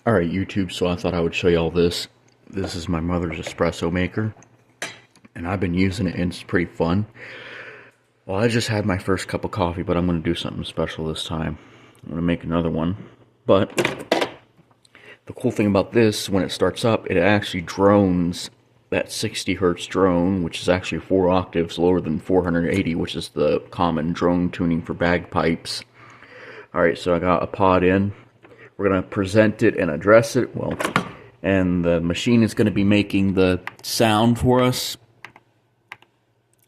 Alright, YouTube, so I thought I would show you all this. This is my mother's espresso maker, and I've been using it, and it's pretty fun. Well, I just had my first cup of coffee, but I'm going to do something special this time. I'm going to make another one. But the cool thing about this, when it starts up, it actually drones that 60 hertz drone, which is actually 4 octaves lower than 480, which is the common drone tuning for bagpipes. Alright, so I got a pod in. We're going to present it and address it, well, and the machine is going to be making the sound for us.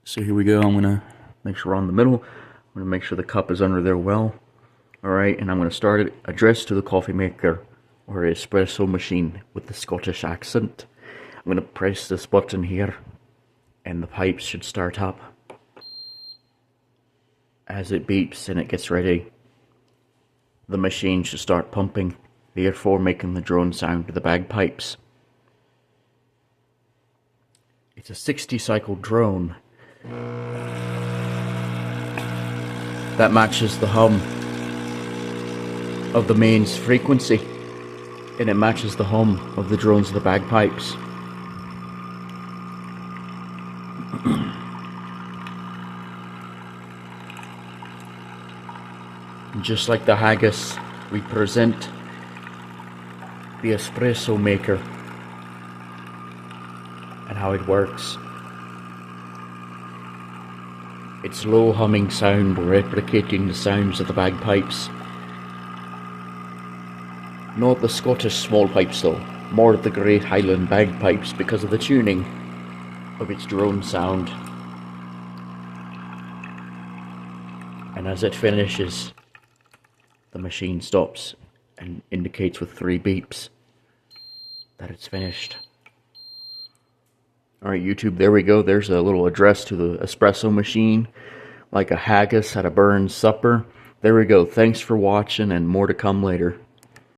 So here we go. I'm going to make sure we're on the middle. I'm going to make sure the cup is under there well. Alright, and I'm going to start it addressed to the coffee maker, or espresso machine with the Scottish accent. I'm going to press this button here, and the pipes should start up. As it beeps and it gets ready, the machine should start pumping, therefore making the drone sound to the bagpipes. It's a 60 cycle drone that matches the hum of the mains frequency, and it matches the hum of the drones of the bagpipes. Just like the haggis, we present the espresso maker and how it works. Its low humming sound replicating the sounds of the bagpipes. Not the Scottish small pipes though, more the great highland bagpipes because of the tuning of its drone sound. And as it finishes, the machine stops and indicates with 3 beeps that it's finished. Alright YouTube, there we go. There's a little address to the espresso machine, like a haggis at a Burns supper. There we go. Thanks for watching, and more to come later.